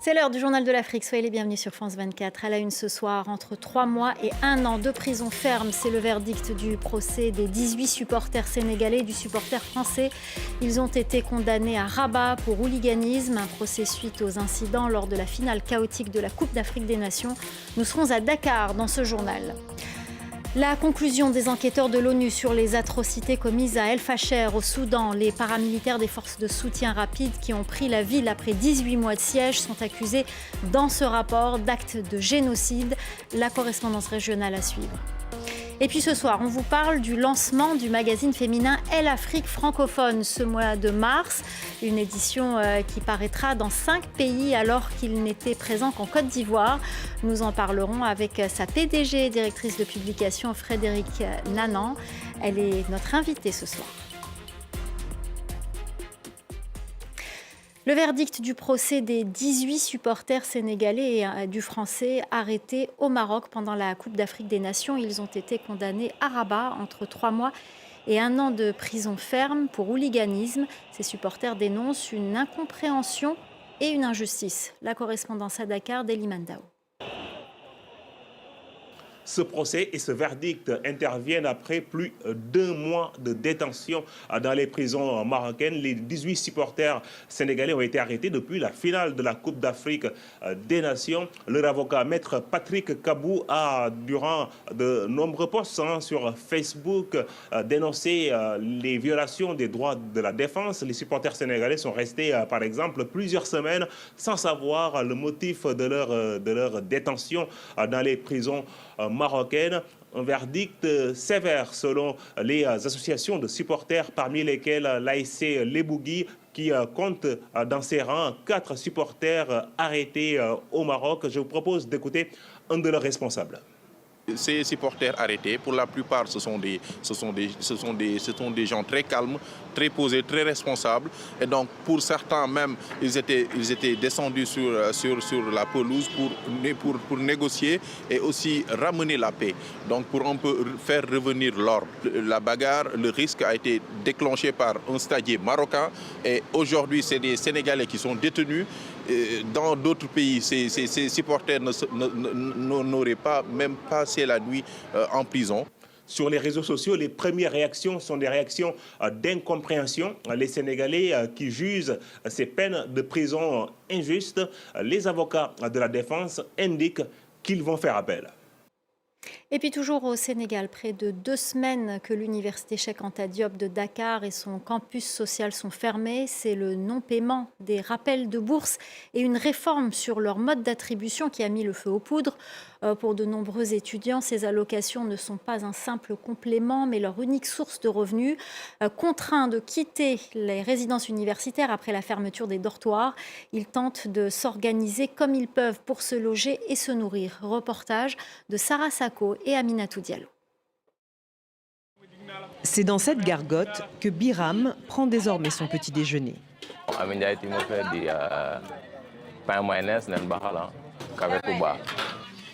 C'est l'heure du Journal de l'Afrique. Soyez les bienvenus sur France 24. À la une ce soir, entre 3 mois et 1 an de prison ferme. C'est le verdict du procès des 18 supporters sénégalais et du supporter français. Ils ont été condamnés à Rabat pour hooliganisme. Un procès suite aux incidents lors de la finale chaotique de la Coupe d'Afrique des Nations. Nous serons à Dakar dans ce journal. La conclusion des enquêteurs de l'ONU sur les atrocités commises à El Fasher au Soudan. Les paramilitaires des forces de soutien rapide qui ont pris la ville après 18 mois de siège sont accusés dans ce rapport d'actes de génocide. La correspondance régionale à suivre. Et puis ce soir, on vous parle du lancement du magazine féminin Elle Afrique francophone ce mois de mars. Une édition qui paraîtra dans 5 pays alors qu'il n'était présent qu'en Côte d'Ivoire. Nous en parlerons avec sa PDG et directrice de publication Frédéric Nanan. Elle est notre invitée ce soir. Le verdict du procès des 18 supporters sénégalais et du français arrêtés au Maroc pendant la Coupe d'Afrique des Nations. Ils ont été condamnés à Rabat entre 3 mois et 1 an de prison ferme pour hooliganisme. Ces supporters dénoncent une incompréhension et une injustice. La correspondance à Dakar d'Eli Mandao. Ce procès et ce verdict interviennent après plus d'1 mois de détention dans les prisons marocaines. Les 18 supporters sénégalais ont été arrêtés depuis la finale de la Coupe d'Afrique des Nations. Leur avocat, maître Patrick Kabou, a, durant de nombreux posts sur Facebook, dénoncé les violations des droits de la défense. Les supporters sénégalais sont restés, par exemple, plusieurs semaines sans savoir le motif de leur détention dans les prisons marocaine. Un verdict sévère selon les associations de supporters, parmi lesquelles l'ASC Lebougui, qui compte dans ses rangs 4 supporters arrêtés au Maroc. Je vous propose d'écouter un de leurs responsables. Ces supporters arrêtés, pour la plupart, ce sont des gens très calmes, très posés, très responsables. Et donc, pour certains même, ils étaient descendus sur la pelouse pour négocier et aussi ramener la paix. Donc, pour un peu faire revenir l'ordre. La bagarre, le risque a été déclenché par un stadier marocain. Et aujourd'hui, c'est des Sénégalais qui sont détenus. Dans d'autres pays, ces supporters n'auraient pas même passé la nuit en prison. Sur les réseaux sociaux, les premières réactions sont des réactions d'incompréhension. Les Sénégalais qui jugent ces peines de prison injustes, les avocats de la défense indiquent qu'ils vont faire appel. Et puis toujours au Sénégal, près de 2 semaines que l'université Cheikh Anta Diop de Dakar et son campus social sont fermés. C'est le non-paiement des rappels de bourse et une réforme sur leur mode d'attribution qui a mis le feu aux poudres. Pour de nombreux étudiants, ces allocations ne sont pas un simple complément, mais leur unique source de revenus. Contraints de quitter les résidences universitaires après la fermeture des dortoirs, ils tentent de s'organiser comme ils peuvent pour se loger et se nourrir. Reportage de Sarah Sako et Aminatou Diallo. C'est dans cette gargote que Biram prend désormais son petit déjeuner. pain mayonnaise nen baxal kafe Touba.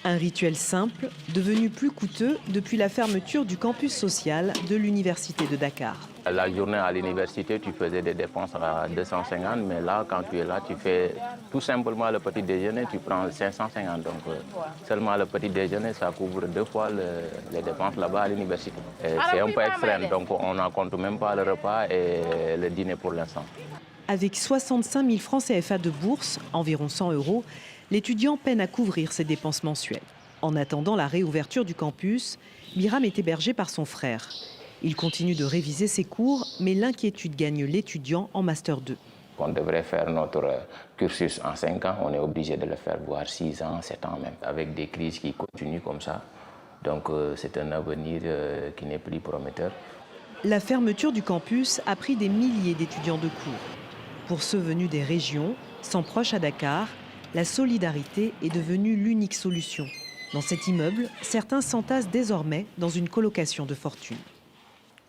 Un rituel simple, devenu plus coûteux depuis la fermeture du campus social de l'université de Dakar. La journée à l'université, tu faisais des dépenses à 250, mais là, quand tu es là, tu fais tout simplement le petit déjeuner, tu prends 550. Donc, seulement le petit déjeuner, ça couvre 2 fois les dépenses là-bas à l'université. C'est un peu extrême, donc on n'en compte même pas le repas et le dîner pour l'instant. Avec 65 000 francs CFA de bourse, environ 100 €, l'étudiant peine à couvrir ses dépenses mensuelles. En attendant la réouverture du campus, Biram est hébergé par son frère. Il continue de réviser ses cours, mais l'inquiétude gagne l'étudiant en Master 2. On devrait faire notre cursus en 5 ans, on est obligé de le faire voire 6 ans, 7 ans même, avec des crises qui continuent comme ça. Donc c'est un avenir qui n'est plus prometteur. La fermeture du campus a pris des milliers d'étudiants de cours. Pour ceux venus des régions, sans proches à Dakar, la solidarité est devenue l'unique solution. Dans cet immeuble, certains s'entassent désormais dans une colocation de fortune.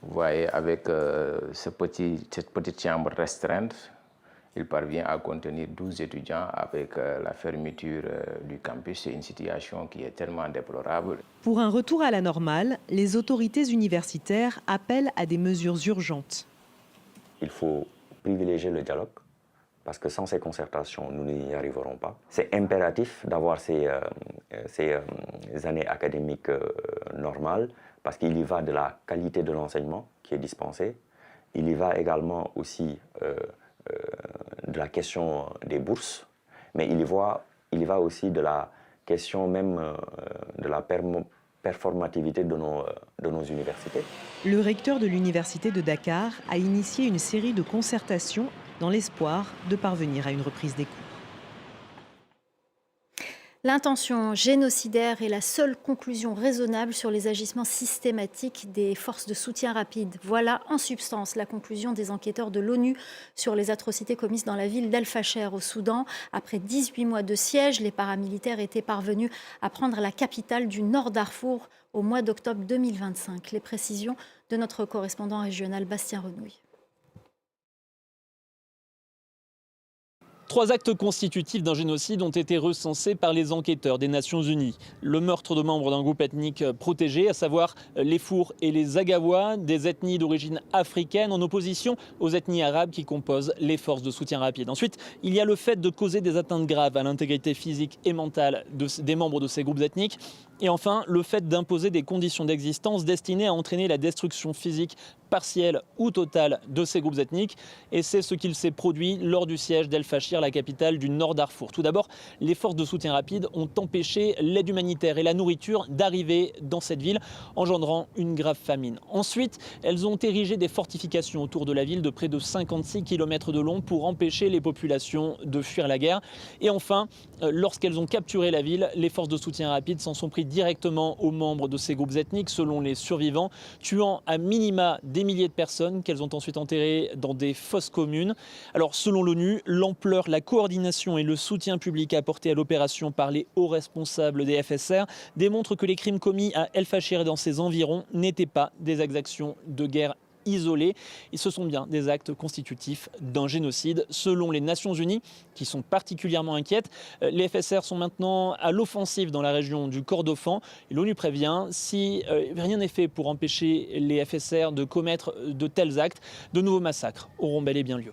Vous voyez, avec cette petite chambre restreinte, il parvient à contenir 12 étudiants avec la fermeture du campus. C'est une situation qui est tellement déplorable. Pour un retour à la normale, les autorités universitaires appellent à des mesures urgentes. Il faut privilégier le dialogue, parce que sans ces concertations, nous n'y arriverons pas. C'est impératif d'avoir ces années académiques normales, parce qu'il y va de la qualité de l'enseignement qui est dispensé. Il y va également aussi de la question des bourses, mais il y va aussi de la question même de la performativité de nos universités. Le recteur de l'université de Dakar a initié une série de concertations dans l'espoir de parvenir à une reprise des cours. L'intention génocidaire est la seule conclusion raisonnable sur les agissements systématiques des forces de soutien rapide. Voilà en substance la conclusion des enquêteurs de l'ONU sur les atrocités commises dans la ville d'Al-Fasher au Soudan. Après 18 mois de siège, les paramilitaires étaient parvenus à prendre la capitale du Nord Darfour au mois d'octobre 2025. Les précisions de notre correspondant régional Bastien Renouille. 3 actes constitutifs d'un génocide ont été recensés par les enquêteurs des Nations Unies. Le meurtre de membres d'un groupe ethnique protégé, à savoir les Fours et les Agawa, des ethnies d'origine africaine en opposition aux ethnies arabes qui composent les forces de soutien rapide. Ensuite, il y a le fait de causer des atteintes graves à l'intégrité physique et mentale des membres de ces groupes ethniques. Et enfin, le fait d'imposer des conditions d'existence destinées à entraîner la destruction physique partielle ou totale de ces groupes ethniques. Et c'est ce qu'il s'est produit lors du siège d'El-Fashir, la capitale du Nord Darfour. Tout d'abord, les forces de soutien rapide ont empêché l'aide humanitaire et la nourriture d'arriver dans cette ville, engendrant une grave famine. Ensuite, elles ont érigé des fortifications autour de la ville de près de 56 km de long pour empêcher les populations de fuir la guerre. Et enfin, lorsqu'elles ont capturé la ville, les forces de soutien rapide s'en sont pris directement aux membres de ces groupes ethniques, selon les survivants, tuant à minima des milliers de personnes qu'elles ont ensuite enterrées dans des fosses communes. Alors, selon l'ONU, l'ampleur, la coordination et le soutien public apporté à l'opération par les hauts responsables des FSR démontrent que les crimes commis à El-Fashir et dans ses environs n'étaient pas des exactions de guerre isolés. Et ce sont bien des actes constitutifs d'un génocide, selon les Nations Unies, qui sont particulièrement inquiètes. Les FSR sont maintenant à l'offensive dans la région du Kordofan. Et l'ONU prévient, si rien n'est fait pour empêcher les FSR de commettre de tels actes, de nouveaux massacres auront bel et bien lieu.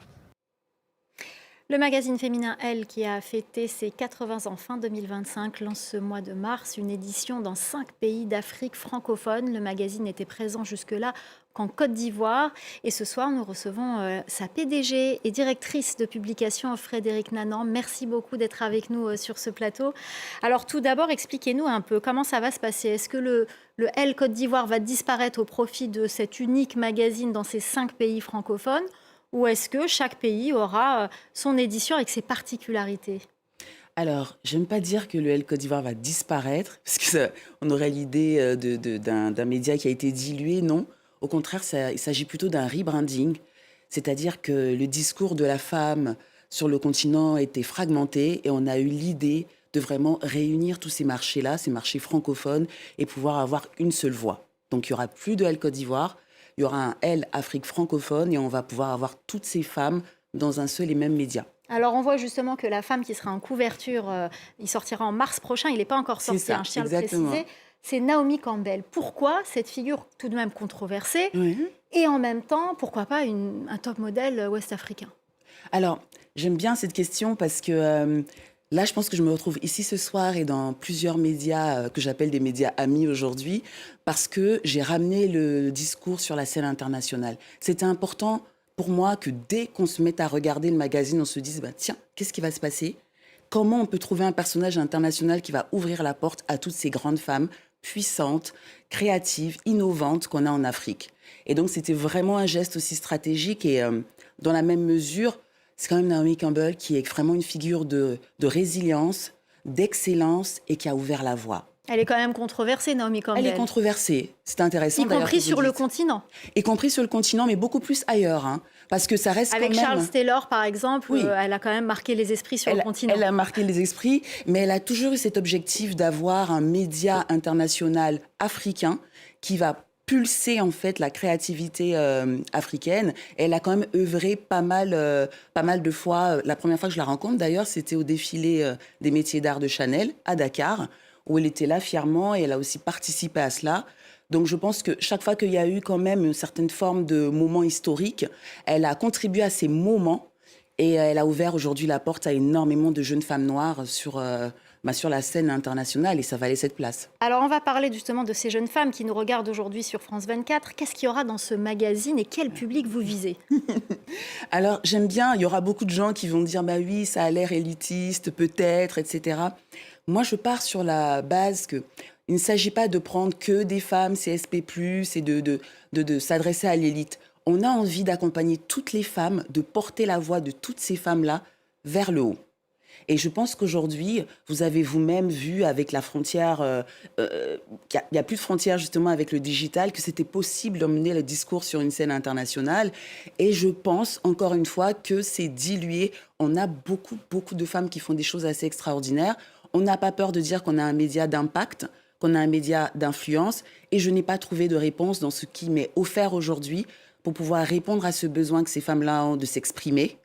Le magazine féminin Elle, qui a fêté ses 80 ans fin 2025, lance ce mois de mars une édition dans 5 pays d'Afrique francophone. Le magazine était présent jusque-là qu'en Côte d'Ivoire. Et ce soir, nous recevons sa PDG et directrice de publication, Frédérique Nanan. Merci beaucoup d'être avec nous sur ce plateau. Alors tout d'abord, expliquez-nous un peu comment ça va se passer. Est-ce que le Elle Côte d'Ivoire va disparaître au profit de cet unique magazine dans ces 5 pays francophones ? Ou est-ce que chaque pays aura son édition avec ses particularités ? Alors, j'aime pas dire que le Elle Côte d'Ivoire va disparaître, parce qu'on aurait l'idée d'un média qui a été dilué. Non, au contraire, il s'agit plutôt d'un rebranding, c'est-à-dire que le discours de la femme sur le continent était fragmenté et on a eu l'idée de vraiment réunir tous ces marchés-là, ces marchés francophones, et pouvoir avoir une seule voix. Donc, il n'y aura plus de Elle Côte d'Ivoire. Il y aura un Elle Afrique francophone et on va pouvoir avoir toutes ces femmes dans un seul et même média. Alors, on voit justement que la femme qui sera en couverture, il sortira en mars prochain. Il n'est pas encore sorti, ça, je tiens exactement. à le préciser. C'est Naomi Campbell. Pourquoi cette figure tout de même controversée Oui. et en même temps, pourquoi pas un top modèle ouest-africain ? Alors, j'aime bien cette question parce que là, je pense que je me retrouve ici ce soir et dans plusieurs médias que j'appelle des médias amis aujourd'hui parce que j'ai ramené le discours sur la scène internationale. C'était important pour moi que dès qu'on se mette à regarder le magazine, on se dise tiens, qu'est-ce qui va se passer ? Comment on peut trouver un personnage international qui va ouvrir la porte à toutes ces grandes femmes puissantes, créatives, innovantes qu'on a en Afrique ? Et donc, c'était vraiment un geste aussi stratégique et dans la même mesure, c'est quand même Naomi Campbell qui est vraiment une figure de résilience, d'excellence et qui a ouvert la voie. Elle est quand même controversée, Naomi Campbell. Elle est controversée, c'est intéressant. Y compris sur le continent. Y compris sur le continent, mais beaucoup plus ailleurs. Parce que ça reste avec quand même... Charles Taylor, par exemple, oui. Elle a quand même marqué les esprits sur le continent. Elle a marqué les esprits, mais elle a toujours eu cet objectif d'avoir un média international africain qui va pulser en fait la créativité africaine. Elle a quand même œuvré pas mal de fois. La première fois que je la rencontre, d'ailleurs, c'était au défilé des métiers d'art de Chanel à Dakar, où elle était là fièrement et elle a aussi participé à cela. Donc je pense que chaque fois qu'il y a eu quand même une certaine forme de moment historique, elle a contribué à ces moments Et elle a ouvert aujourd'hui la porte à énormément de jeunes femmes noires sur la scène internationale, et ça valait cette place. Alors, on va parler justement de ces jeunes femmes qui nous regardent aujourd'hui sur France 24. Qu'est-ce qu'il y aura dans ce magazine et quel public vous visez? Alors, j'aime bien, il y aura beaucoup de gens qui vont dire « bah oui, ça a l'air élitiste, peut-être, etc. » Moi, je pars sur la base qu'il ne s'agit pas de prendre que des femmes CSP+, et de s'adresser à l'élite. On a envie d'accompagner toutes les femmes, de porter la voix de toutes ces femmes-là vers le haut. Et je pense qu'aujourd'hui, vous avez vous-même vu avec la frontière, qu'il n'y a plus de frontière justement avec le digital, que c'était possible d'emmener le discours sur une scène internationale. Et je pense, encore une fois, que c'est dilué. On a beaucoup, beaucoup de femmes qui font des choses assez extraordinaires. On n'a pas peur de dire qu'on a un média d'impact, qu'on a un média d'influence. Et je n'ai pas trouvé de réponse dans ce qui m'est offert aujourd'hui pour pouvoir répondre à ce besoin que ces femmes-là ont de s'exprimer.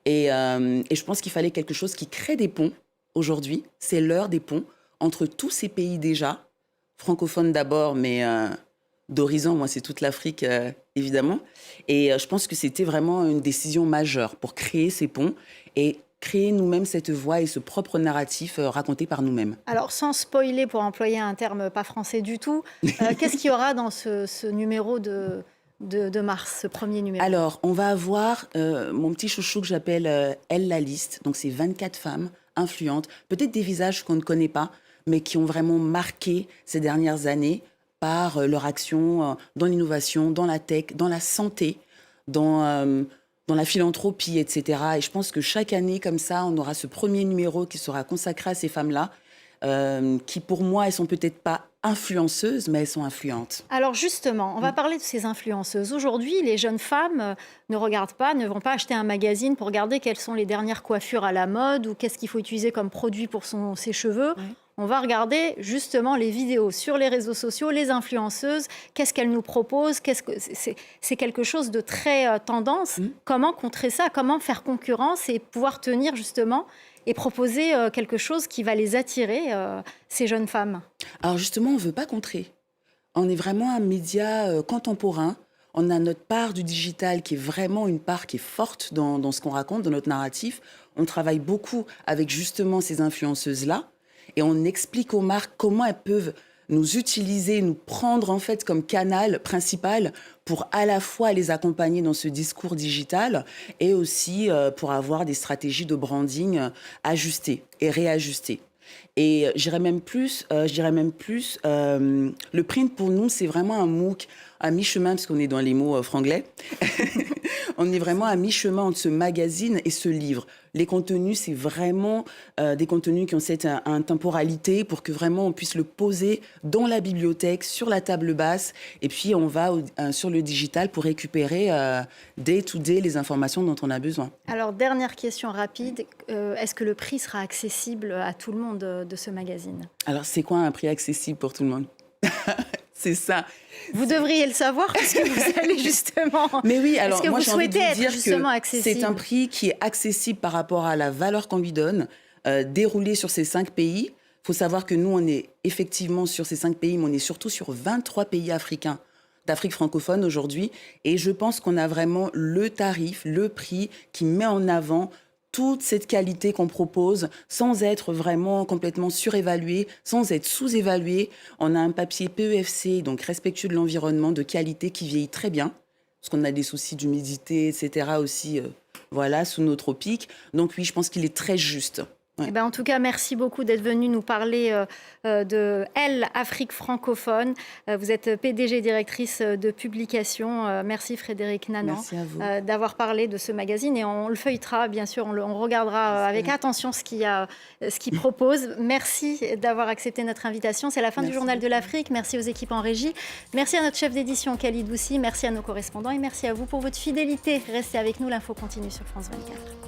Et je pense qu'il fallait quelque chose qui crée des ponts aujourd'hui. C'est l'heure des ponts entre tous ces pays déjà, francophones d'abord, mais d'horizon, moi c'est toute l'Afrique évidemment. Et je pense que c'était vraiment une décision majeure pour créer ces ponts et créer nous-mêmes cette voix et ce propre narratif raconté par nous-mêmes. Alors, sans spoiler, pour employer un terme pas français du tout, qu'est-ce qu'il y aura dans ce numéro de mars, ce premier numéro? Alors, on va avoir mon petit chouchou que j'appelle Elle la liste. Donc, c'est 24 femmes influentes, peut-être des visages qu'on ne connaît pas, mais qui ont vraiment marqué ces dernières années par leur action dans l'innovation, dans la tech, dans la santé, dans la philanthropie, etc. Et je pense que chaque année, comme ça, on aura ce premier numéro qui sera consacré à ces femmes-là, qui, pour moi, elles sont peut-être pas influenceuses, mais elles sont influentes. Alors justement, on va parler de ces influenceuses. Aujourd'hui, les jeunes femmes ne regardent pas, ne vont pas acheter un magazine pour regarder quelles sont les dernières coiffures à la mode ou qu'est-ce qu'il faut utiliser comme produit pour ses cheveux. Oui. On va regarder justement les vidéos sur les réseaux sociaux, les influenceuses, qu'est-ce qu'elles nous proposent, c'est quelque chose de très tendance. Comment contrer ça? Comment faire concurrence et pouvoir tenir justement et proposer quelque chose qui va les attirer, ces jeunes femmes? Alors justement, on ne veut pas contrer. On est vraiment un média contemporain. On a notre part du digital qui est vraiment une part qui est forte dans ce qu'on raconte, dans notre narratif. On travaille beaucoup avec justement ces influenceuses-là et on explique aux marques comment elles peuvent nous utiliser, nous prendre en fait comme canal principal pour à la fois les accompagner dans ce discours digital et aussi pour avoir des stratégies de branding ajustées et réajustées. Et je dirais même plus, le print pour nous, c'est vraiment un MOOC à mi-chemin, parce qu'on est dans les mots franglais. On est vraiment à mi-chemin entre ce magazine et ce livre. Les contenus, c'est vraiment des contenus qui ont cette intemporalité pour que vraiment on puisse le poser dans la bibliothèque, sur la table basse. Et puis, on va sur le digital pour récupérer day to day les informations dont on a besoin. Alors, dernière question rapide. Est-ce que le prix sera accessible à tout le monde de ce magazine? Alors, c'est quoi un prix accessible pour tout le monde? C'est ça. Vous devriez le savoir parce que vous allez justement... Mais oui, alors est-ce que moi, vous j'ai envie de souhaitez vous dire être justement que accessible? c'est un prix qui est accessible par rapport à la valeur qu'on lui donne, déroulé sur ces 5 pays. Il faut savoir que nous, on est effectivement sur ces 5 pays, mais on est surtout sur 23 pays africains, d'Afrique francophone aujourd'hui. Et je pense qu'on a vraiment le tarif, le prix qui met en avant toute cette qualité qu'on propose sans être vraiment complètement surévalué, sans être sous-évalué. On a un papier PEFC, donc respectueux de l'environnement, de qualité, qui vieillit très bien, parce qu'on a des soucis d'humidité, etc. aussi, voilà, sous nos tropiques. Donc oui, je pense qu'il est très juste. Ouais. Eh ben, en tout cas, merci beaucoup d'être venu nous parler de Elle, Afrique francophone. Vous êtes PDG directrice de publication. Merci Frédérique Nanan d'avoir parlé de ce magazine. Et on le feuilletera, bien sûr, on regardera avec attention ce qu'il propose. Merci d'avoir accepté notre invitation. C'est la fin du Journal de l'Afrique. Merci aux équipes en régie. Merci à notre chef d'édition, Khalid Boussi. Merci à nos correspondants et merci à vous pour votre fidélité. Restez avec nous, l'info continue sur France 24.